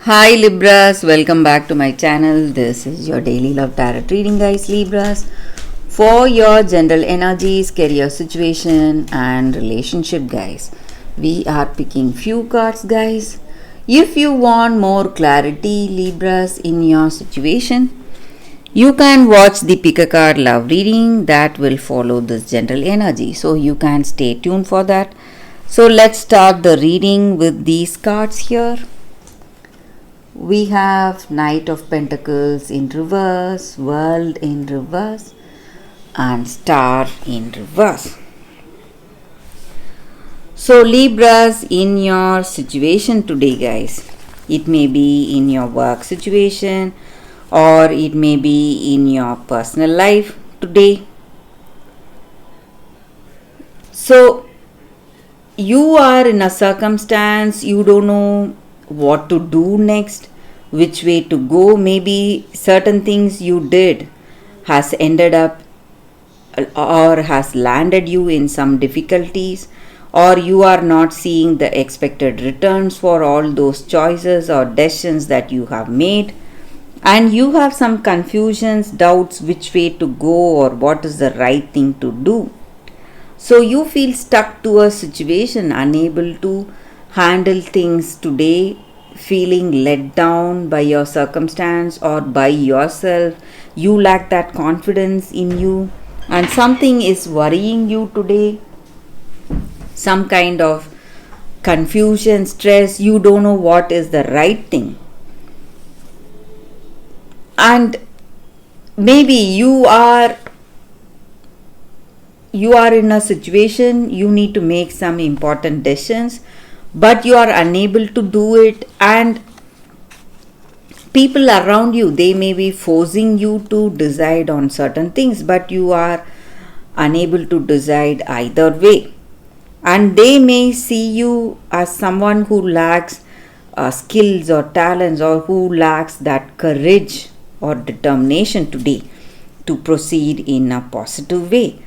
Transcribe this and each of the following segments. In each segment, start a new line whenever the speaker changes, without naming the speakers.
Hi Libras, welcome back to my channel. This is your daily love tarot reading, guys. Libras, for your general energies, career situation, and relationship, guys. We are picking few cards, guys. If you want more clarity, Libras, in your situation, you can watch the pick a card love reading that will follow this general energy. So you can stay tuned for that. So let's start the reading with these cards here. We have Knight of Pentacles in reverse, World in reverse, and Star in reverse. So Libras, in your situation today, guys, it may be in your work situation or it may be in your personal life today. So you are in a circumstance, you don't know what to do next, which way to go. Maybe certain things you did has ended up or has landed you in some difficulties, or you are not seeing the expected returns for all those choices or decisions that you have made, and you have some confusions, doubts which way to go or what is the right thing to do. So you feel stuck to a situation, unable to handle things today, feeling let down by your circumstance or by yourself. You lack that confidence in you, and something is worrying you today. Some kind of confusion, stress, you don't know what is the right thing. And maybe you are in a situation you need to make some important decisions, but you are unable to do it, and people around you, they may be forcing you to decide on certain things, but you are unable to decide either way, and they may see you as someone who lacks skills or talents, or who lacks that courage or determination today to proceed in a positive way.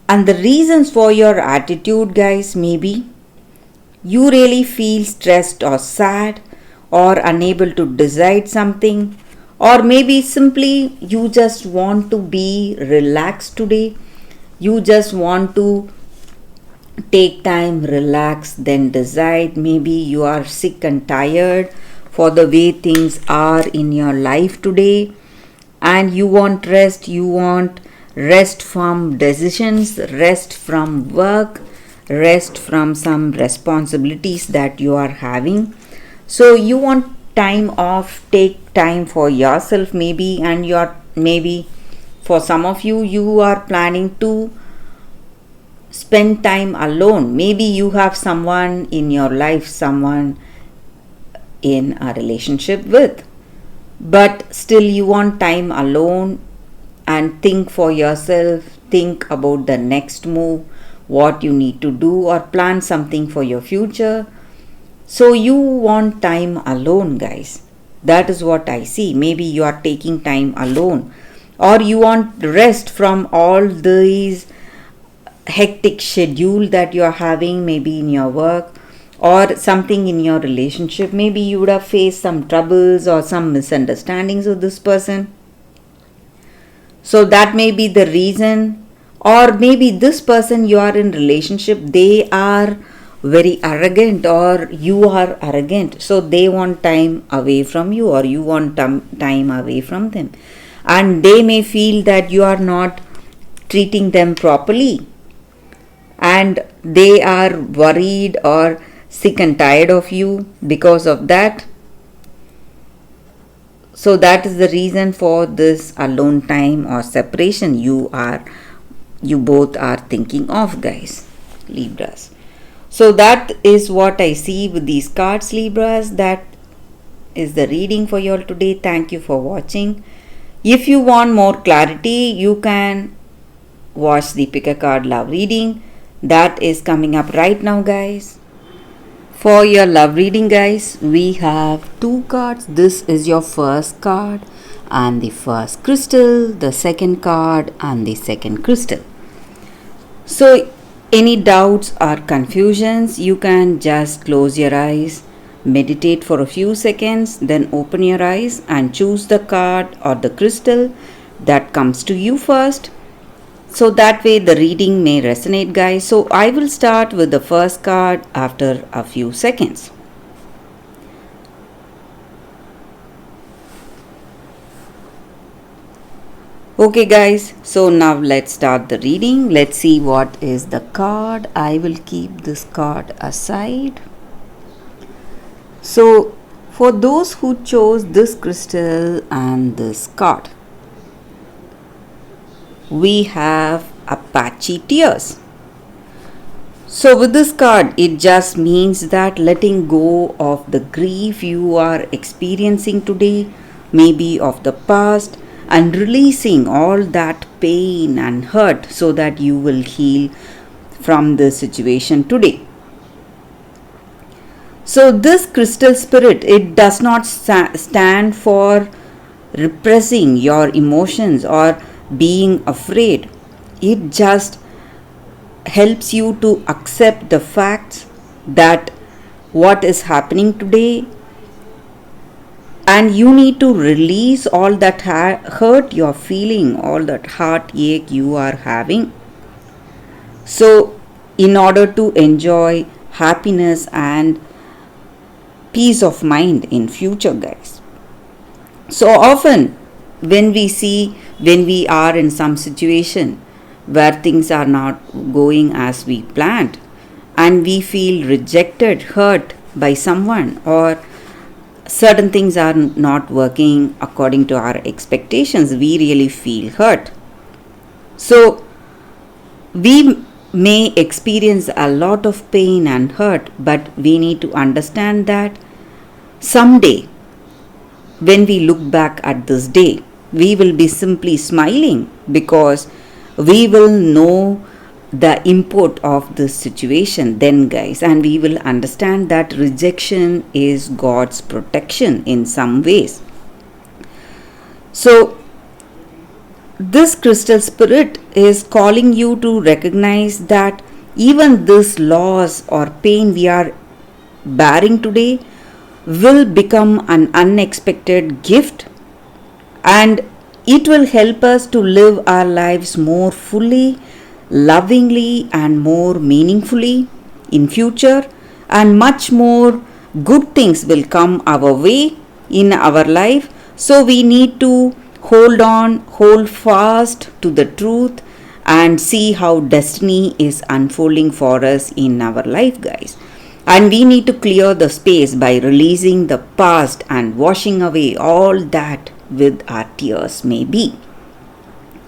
And the reasons for your attitude, guys, maybe you really feel stressed or sad or unable to decide something, or maybe simply you just want to be relaxed today. You just want to take time, relax, then decide. Maybe you are sick and tired for the way things are in your life today, and you want rest. You want rest from decisions, rest from work, rest from some responsibilities that you are having. So you want time off, take time for yourself maybe, and maybe for some of you, you are planning to spend time alone. Maybe you have someone in your life, someone in a relationship with, but still you want time alone and think for yourself, think about the next move, what you need to do, or plan something for your future. So you want time alone, guys. That is what I see. Maybe you are taking time alone, or you want rest from all these hectic schedule that you are having, maybe in your work or something in your relationship. Maybe you would have faced some troubles or some misunderstandings with this person. So that may be the reason. Or maybe this person you are in relationship, they are very arrogant, or you are arrogant, so they want time away from you, or you want time away from them, and they may feel that you are not treating them properly, and they are worried or sick and tired of you because of that. So that is the reason for this alone time or separation you both are thinking of, guys, Libras. So that is what I see with these cards, Libras. That is the reading for you all today. Thank you for watching. If you want more clarity, you can watch the pick a card love reading that is coming up right now, guys. For your love reading, guys, we have two cards. This is your first card and the first crystal, the second card and the second crystal. So any doubts or confusions, you can just close your eyes Meditate for a few seconds, then open your eyes and choose the card or the crystal that comes to you first. So that way the reading may resonate, guys. So I will start with the first card after a few seconds. Okay guys, so now let's start the reading. Let's see what is the card. I will keep this card aside. So for those who chose this crystal and this card, we have Apache Tears. So with this card, it just means that letting go of the grief you are experiencing today, maybe of the past, and releasing all that pain and hurt so that you will heal from the situation today. So this crystal spirit, it does not stand for repressing your emotions or being afraid. It just helps you to accept the facts that what is happening today, and you need to release all that hurt you're feeling, all that heartache you are having. So in order to enjoy happiness and peace of mind in future, guys. So often when we are in some situation where things are not going as we planned, and we feel rejected, hurt by someone, or certain things are not working according to our expectations, we really feel hurt. So we may experience a lot of pain and hurt, but we need to understand that someday when we look back at this day, we will be simply smiling because we will know the import of this situation then, guys, and we will understand that rejection is God's protection in some ways. So this crystal spirit is calling you to recognize that even this loss or pain we are bearing today will become an unexpected gift, and it will help us to live our lives more fully, lovingly, and more meaningfully in future, and much more good things will come our way in our life. So we need to hold fast to the truth and see how destiny is unfolding for us in our life, guys. And we need to clear the space by releasing the past and washing away all that with our tears, maybe.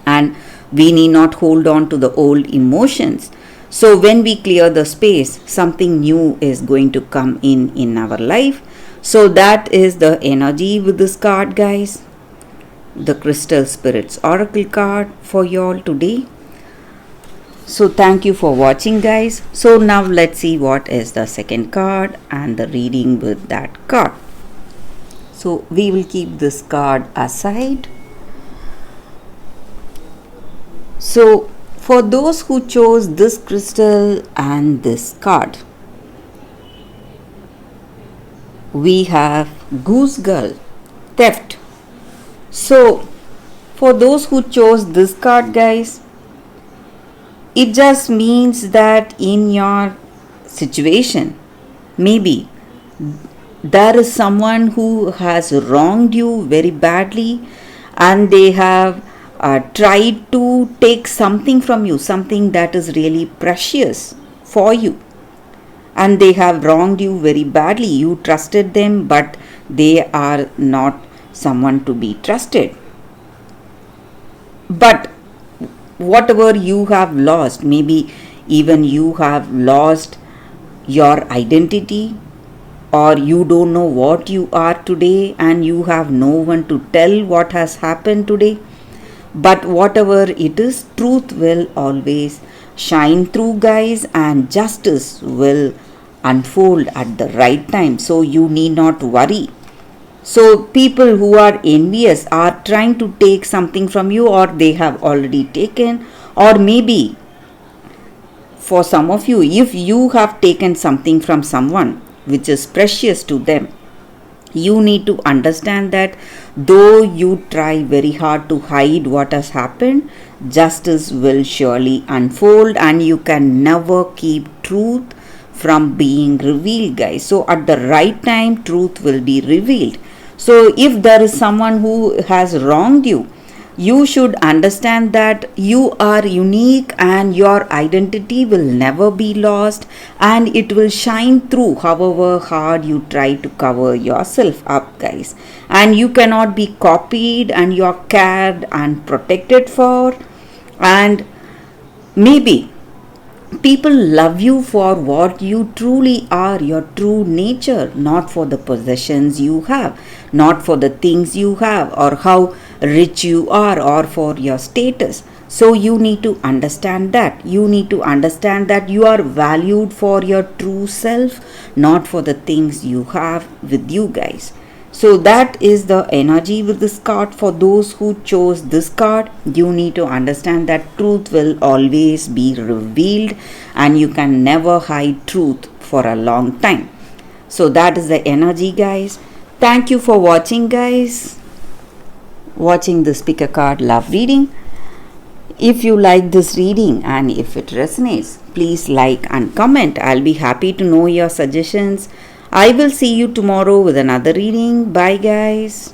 And we need not hold on to the old emotions. So when we clear the space, something new is going to come in our life. So that is the energy with this card, guys. The Crystal Spirits Oracle card for y'all today. So thank you for watching, guys. So now let's see what is the second card and the reading with that card. So we will keep this card aside. So for those who chose this crystal and this card, we have Goose Girl, Theft. So for those who chose this card, guys, it just means that in your situation, maybe there is someone who has wronged you very badly, and they have tried to take something from you, something that is really precious for you, and they have wronged you very badly. You trusted them, but they are not someone to be trusted. But whatever you have lost, maybe even you have lost your identity, or you don't know what you are today, and you have no one to tell what has happened today. But whatever it is, truth will always shine through, guys, and justice will unfold at the right time. So you need not worry. So people who are envious are trying to take something from you, or they have already taken, or maybe for some of you, if you have taken something from someone, which is precious to them. You need to understand that though you try very hard to hide what has happened, justice will surely unfold, and you can never keep truth from being revealed, guys. So, at the right time, truth will be revealed. So, if there is someone who has wronged you, you should understand that you are unique and your identity will never be lost, and it will shine through however hard you try to cover yourself up, guys. And you cannot be copied, and you're cared and protected for. And maybe people love you for what you truly are, your true nature, not for the possessions you have, not for the things you have, or how rich you are, or for your status. So you need to understand that. You need to understand that you are valued for your true self, not for the things you have with you, guys. So that is the energy with this card. For those who chose this card, you need to understand that truth will always be revealed, and you can never hide truth for a long time. So that is the energy, guys. Thank you for watching, guys. Watching this pick a card love reading. If you like this reading and if it resonates, please like and comment. I'll be happy to know your suggestions. I will see you tomorrow with another reading. Bye, guys.